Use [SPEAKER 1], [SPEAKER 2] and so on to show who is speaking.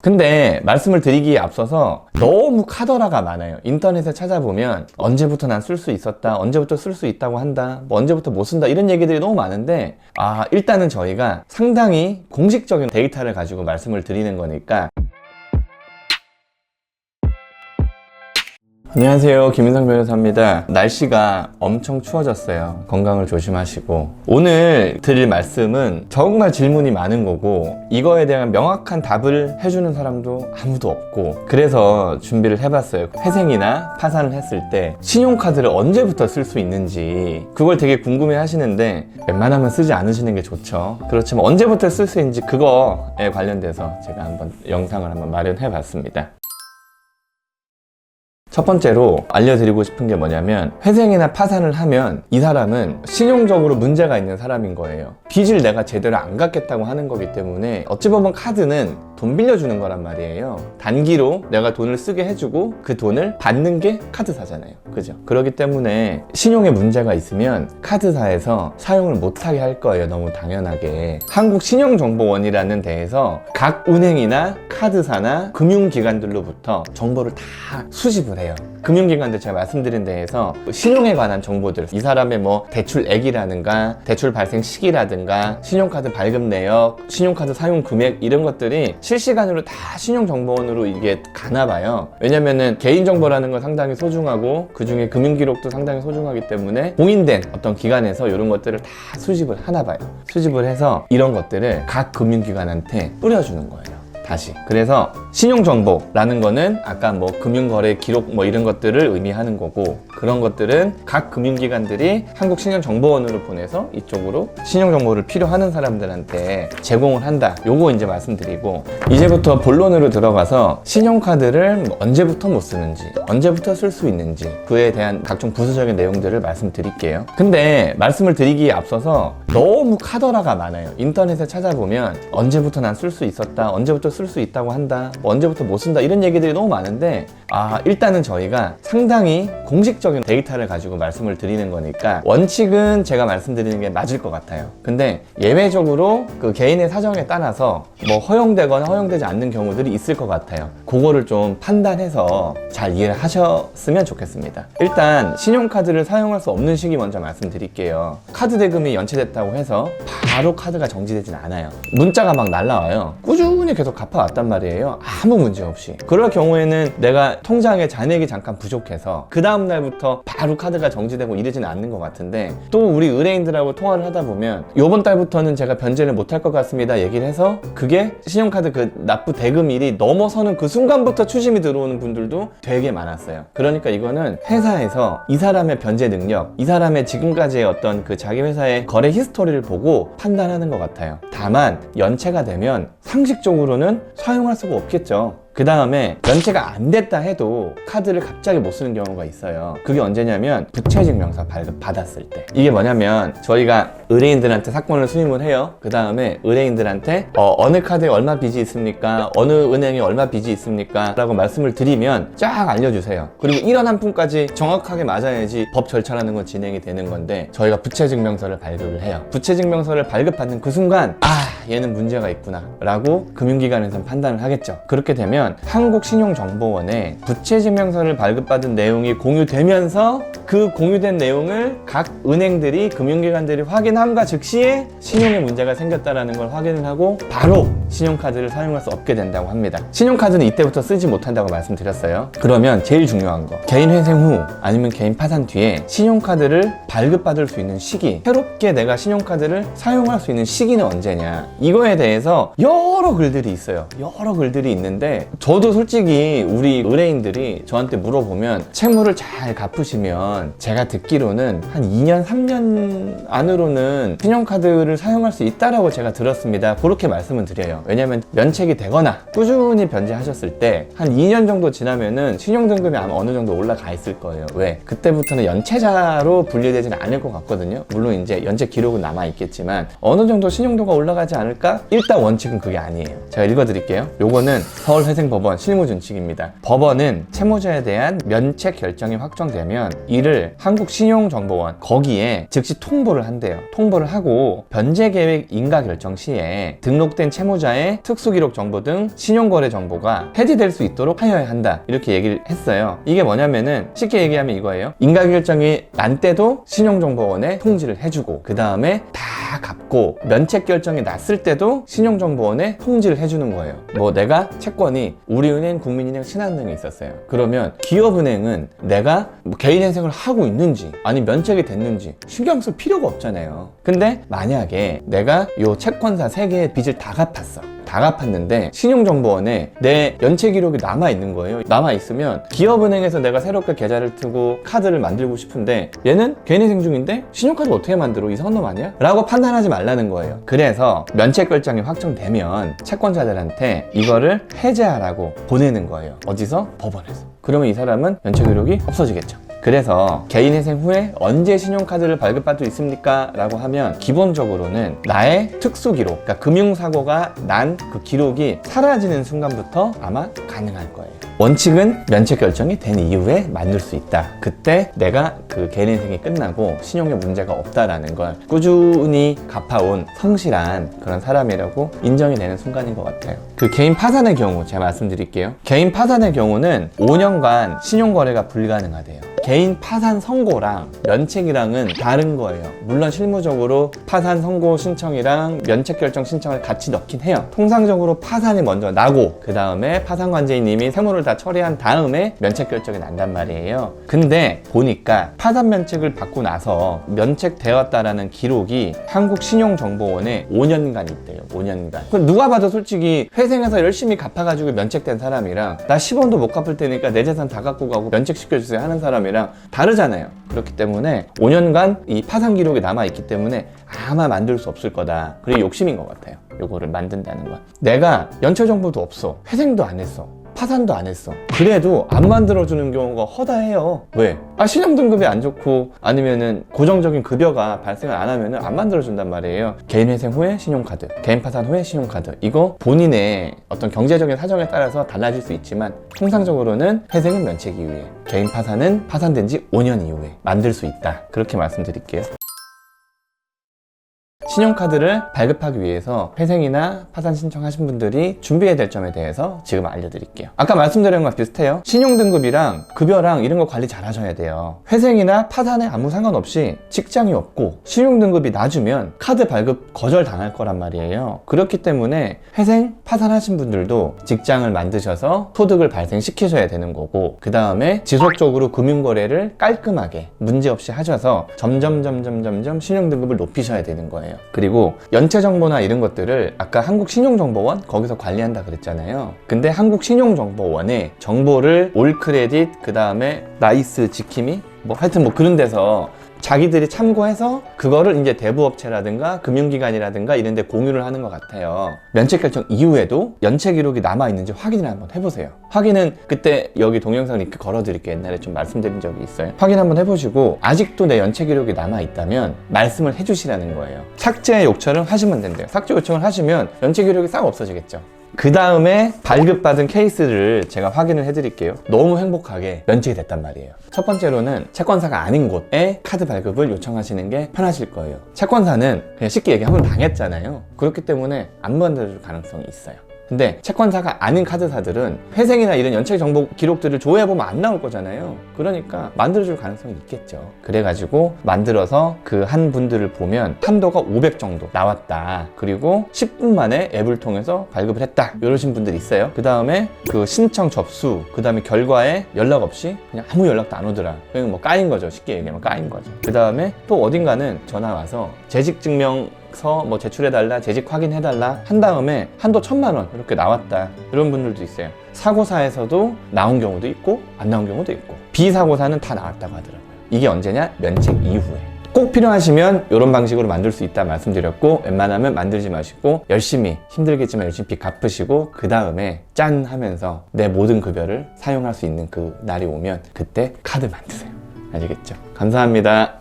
[SPEAKER 1] 근데 말씀을 드리기에 앞서서 너무 카더라가 많아요. 인터넷에 찾아보면 언제부터 난 쓸 수 있었다, 언제부터 쓸 수 있다고 한다, 뭐 언제부터 못 쓴다, 이런 얘기들이 너무 많은데 일단은 저희가 상당히 공식적인 데이터를 가지고 말씀을 드리는 거니까. 안녕하세요, 김인상 변호사입니다. 날씨가 엄청 추워졌어요. 건강을 조심하시고, 오늘 드릴 말씀은 정말 질문이 많은 거고, 이거에 대한 명확한 답을 해주는 사람도 아무도 없고, 그래서 준비를 해봤어요. 회생이나 파산을 했을 때 신용카드를 언제부터 쓸 수 있는지, 그걸 되게 궁금해 하시는데 웬만하면 쓰지 않으시는 게 좋죠. 그렇지만 언제부터 쓸 수 있는지 그거에 관련돼서 제가 한번 영상을 한번 마련해 봤습니다. 첫 번째로 알려드리고 싶은 게 뭐냐면, 회생이나 파산을 하면 이 사람은 신용적으로 문제가 있는 사람인 거예요. 빚을 내가 제대로 안 갚겠다고 하는 거기 때문에, 어찌 보면 카드는 돈 빌려주는 거란 말이에요. 단기로 내가 돈을 쓰게 해주고 그 돈을 받는 게 카드사잖아요. 그죠? 그렇기 때문에 신용에 문제가 있으면 카드사에서 사용을 못하게 할 거예요. 너무 당연하게. 한국신용정보원이라는 데에서 각 은행이나 카드사나 금융기관들로부터 정보를 다 수집을 해요. 금융기관들 제가 말씀드린 데에서 신용에 관한 정보들, 이 사람의 뭐 대출액이라든가 대출 발생 시기라든가 신용카드 발급 내역, 신용카드 사용 금액, 이런 것들이 실시간으로 다 신용정보원으로 이게 가나 봐요. 왜냐면은 개인정보라는 건 상당히 소중하고, 그 중에 금융기록도 상당히 소중하기 때문에 공인된 어떤 기관에서 이런 것들을 다 수집을 하나 봐요. 수집을 해서 이런 것들을 각 금융기관한테 뿌려주는 거예요. 다시. 그래서 신용정보라는 거는 아까 뭐 금융거래 기록 뭐 이런 것들을 의미하는 거고, 그런 것들은 각 금융기관들이 한국신용정보원으로 보내서 이쪽으로 신용정보를 필요하는 사람들한테 제공을 한다. 요거 이제 말씀드리고, 이제부터 본론으로 들어가서 신용카드를 언제부터 못 쓰는지, 언제부터 쓸 수 있는지, 그에 대한 각종 부수적인 내용들을 말씀드릴게요. 근데 말씀을 드리기에 앞서서 너무 카더라가 많아요. 인터넷에 찾아보면 언제부터 난 쓸 수 있었다, 언제부터 쓸 수 있다고 한다, 뭐 언제부터 못 쓴다, 이런 얘기들이 너무 많은데, 일단은 저희가 상당히 공식적인 데이터를 가지고 말씀을 드리는 거니까 원칙은 제가 말씀드리는 게 맞을 것 같아요. 근데 예외적으로 그 개인의 사정에 따라서 뭐 허용되거나 허용되지 않는 경우들이 있을 것 같아요. 그거를 좀 판단해서 잘 이해를 하셨으면 좋겠습니다. 일단 신용카드를 사용할 수 없는 시기 먼저 말씀드릴게요. 카드 대금이 연체됐다고 해서 바로 카드가 정지되진 않아요. 문자가 막 날라와요. 꾸준히 계속 갚아왔단 말이에요. 아무 문제 없이. 그럴 경우에는 내가 통장에 잔액이 잠깐 부족해서 그 다음날부터 바로 카드가 정지되고 이러진 않는 것 같은데, 또 우리 의뢰인들하고 통화를 하다 보면 요번 달부터는 제가 변제를 못할 것 같습니다 얘기를 해서, 그게 신용카드 그 납부 대금일이 넘어서는 그 순간부터 추심이 들어오는 분들도 되게 많았어요. 그러니까 이거는 회사에서 이 사람의 변제 능력, 이 사람의 지금까지의 어떤 그 자기 회사의 거래 히스토리를 보고 판단하는 것 같아요. 다만 연체가 되면 상식적으로는 사용할 수가 없겠죠. 그 다음에 연체가 안 됐다 해도 카드를 갑자기 못 쓰는 경우가 있어요. 그게 언제냐면 부채증명서 발급 받았을 때. 이게 뭐냐면, 저희가 의뢰인들한테 사건을 수임을 해요. 그 다음에 의뢰인들한테 어느 카드에 얼마 빚이 있습니까? 어느 은행에 얼마 빚이 있습니까? 라고 말씀을 드리면 쫙 알려주세요. 그리고 1원 한 푼까지 정확하게 맞아야지 법 절차라는 건 진행이 되는 건데, 저희가 부채증명서를 발급을 해요. 부채증명서를 발급받는 그 순간 얘는 문제가 있구나 라고 금융기관에서는 판단을 하겠죠. 그렇게 되면 한국신용정보원에 부채증명서를 발급받은 내용이 공유되면서, 그 공유된 내용을 각 은행들이, 금융기관들이 확인함과 즉시에 신용에 문제가 생겼다는 걸 확인을 하고 바로 신용카드를 사용할 수 없게 된다고 합니다. 신용카드는 이때부터 쓰지 못한다고 말씀드렸어요. 그러면 제일 중요한 거, 개인 회생 후 아니면 개인 파산 뒤에 신용카드를 발급받을 수 있는 시기, 새롭게 내가 신용카드를 사용할 수 있는 시기는 언제냐, 이거에 대해서 여러 글들이 있어요. 여러 글들이 있는데, 저도 솔직히 우리 의뢰인들이 저한테 물어보면 채무를 잘 갚으시면 제가 듣기로는 한 2년, 3년 안으로는 신용카드를 사용할 수 있다라고 제가 들었습니다. 그렇게 말씀을 드려요. 왜냐면 면책이 되거나 꾸준히 변제하셨을 때 한 2년 정도 지나면은 신용등급이 아마 어느 정도 올라가 있을 거예요. 왜? 그때부터는 연체자로 분류되지는 않을 것 같거든요. 물론 이제 연체 기록은 남아 있겠지만 어느 정도 신용도가 올라가지 않을까? 일단 원칙은 그게 아니에요. 제가 읽어드릴게요. 요거는 서울회생 개인행정법원 실무준칙입니다. 법원은 채무자에 대한 면책 결정이 확정되면 이를 한국신용정보원 거기에 즉시 통보를 한대요. 통보를 하고 변제계획 인가 결정 시에 등록된 채무자의 특수기록 정보 등 신용거래 정보가 해지될 수 있도록 하여야 한다, 이렇게 얘기를 했어요. 이게 뭐냐면은 쉽게 얘기하면 이거예요. 인가 결정이 난 때도 신용정보원에 통지를 해주고, 그 다음에 다 갚고 면책 결정이 났을 때도 신용정보원에 통지를 해주는 거예요. 뭐 내가 채권이 우리은행, 국민은행, 신한은행에 있었어요. 그러면 기업은행은 내가 뭐 개인회생을 하고 있는지 아니 면책이 됐는지 신경 쓸 필요가 없잖아요. 근데 만약에 내가 요 채권사 3개의 빚을 다 갚았어. 다 갚았는데 신용정보원에 내 연체 기록이 남아있는 거예요. 남아있으면 기업은행에서 내가 새롭게 계좌를 트고 카드를 만들고 싶은데 얘는 개인회생 중인데 신용카드 어떻게 만들어? 이상한 놈 아니야? 라고 판단하지 말라는 거예요. 그래서 면책 결정이 확정되면 채권자들한테 이거를 해제하라고 보내는 거예요. 어디서? 법원에서. 그러면 이 사람은 면책 기록이 없어지겠죠. 그래서 개인회생 후에 언제 신용카드를 발급받을 수 있습니까? 라고 하면 기본적으로는 나의 특수기록, 그러니까 금융사고가 난 그 기록이 사라지는 순간부터 아마 가능할 거예요. 원칙은 면책 결정이 된 이후에 만들 수 있다. 그때 내가 그 개인회생이 끝나고 신용에 문제가 없다라는 걸 꾸준히 갚아온 성실한 그런 사람이라고 인정이 되는 순간인 것 같아요. 그 개인 파산의 경우 제가 말씀드릴게요. 개인 파산의 경우는 5년간 신용거래가 불가능하대요. 개인 파산 선고랑 면책이랑은 다른 거예요. 물론 실무적으로 파산 선고 신청이랑 면책 결정 신청을 같이 넣긴 해요. 통상적으로 파산이 먼저 나고 그 다음에 파산관제인님이 세무를 다 처리한 다음에 면책 결정이 난단 말이에요. 근데 보니까 파산 면책을 받고 나서 면책되었다라는 기록이 한국신용정보원에 5년간 있대요. 5년간. 그럼 누가 봐도 솔직히 회생해서 열심히 갚아가지고 면책된 사람이랑 나 10원도 못 갚을 테니까 내 재산 다 갖고 가고 면책시켜주세요 하는 사람이랑 다르잖아요. 그렇기 때문에 5년간 이 파산 기록이 남아있기 때문에 아마 만들 수 없을 거다. 그게 욕심인 것 같아요. 요거를 만든다는 건. 내가 연체 정보도 없어. 회생도 안 했어. 파산도 안 했어. 그래도 안 만들어주는 경우가 허다해요. 왜? 신용등급이 안 좋고 아니면은 고정적인 급여가 발생을 안 하면은 안 만들어준단 말이에요. 개인회생 후에 신용카드, 개인파산 후에 신용카드. 이거 본인의 어떤 경제적인 사정에 따라서 달라질 수 있지만 통상적으로는 회생은 면책 이후에, 개인파산은 파산된 지 5년 이후에 만들 수 있다. 그렇게 말씀드릴게요. 신용카드를 발급하기 위해서 회생이나 파산 신청하신 분들이 준비해야 될 점에 대해서 지금 알려드릴게요. 아까 말씀드린 거랑 비슷해요. 신용등급이랑 급여랑 이런 거 관리 잘 하셔야 돼요. 회생이나 파산에 아무 상관없이 직장이 없고 신용등급이 낮으면 카드 발급 거절 당할 거란 말이에요. 그렇기 때문에 회생, 파산하신 분들도 직장을 만드셔서 소득을 발생시키셔야 되는 거고, 그 다음에 지속적으로 금융거래를 깔끔하게 문제없이 하셔서 점점 신용등급을 높이셔야 되는 거예요. 그리고 연체정보나 이런 것들을 아까 한국신용정보원 거기서 관리한다 그랬잖아요. 근데 한국신용정보원에 정보를 올크레딧, 그 다음에 나이스 지킴이 뭐 하여튼 뭐 그런 데서 자기들이 참고해서 그거를 이제 대부업체라든가 금융기관이라든가 이런 데 공유를 하는 것 같아요. 면책 결정 이후에도 연체 기록이 남아있는지 확인을 한번 해보세요. 확인은 그때 여기 동영상 링크 걸어드릴게요. 옛날에 좀 말씀드린 적이 있어요. 확인 한번 해보시고 아직도 내 연체 기록이 남아있다면 말씀을 해주시라는 거예요. 삭제 요청을 하시면 된대요. 삭제 요청을 하시면 연체 기록이 싹 없어지겠죠. 그 다음에 발급받은 케이스를 제가 확인을 해드릴게요. 너무 행복하게 면책이 됐단 말이에요. 첫 번째로는 채권사가 아닌 곳에 카드 발급을 요청하시는 게 편하실 거예요. 채권사는 그냥 쉽게 얘기하면 당했잖아요. 그렇기 때문에 안 만들어줄 가능성이 있어요. 근데 채권사가 아닌 카드사들은 회생이나 이런 연체 정보 기록들을 조회해보면 안 나올 거잖아요. 그러니까 만들어줄 가능성이 있겠죠. 그래가지고 만들어서 그 한 분들을 보면 한도가 500 정도 나왔다. 그리고 10분 만에 앱을 통해서 발급을 했다. 이러신 분들이 있어요. 그 다음에 그 신청 접수, 그 다음에 결과에 연락 없이 그냥 아무 연락도 안 오더라. 그냥 뭐 까인 거죠. 쉽게 얘기하면 까인 거죠. 그 다음에 또 어딘가는 전화 와서 재직증명 뭐 제출해달라, 재직 확인해달라 한 다음에 한도 1,000만 원 이렇게 나왔다. 이런 분들도 있어요. 사고사에서도 나온 경우도 있고 안 나온 경우도 있고, 비사고사는 다 나왔다고 하더라고요. 이게 언제냐? 면책 이후에. 꼭 필요하시면 이런 방식으로 만들 수 있다 말씀드렸고, 웬만하면 만들지 마시고 열심히, 힘들겠지만 열심히 빚 갚으시고 그 다음에 짠 하면서 내 모든 급여를 사용할 수 있는 그 날이 오면 그때 카드 만드세요. 아시겠죠? 감사합니다.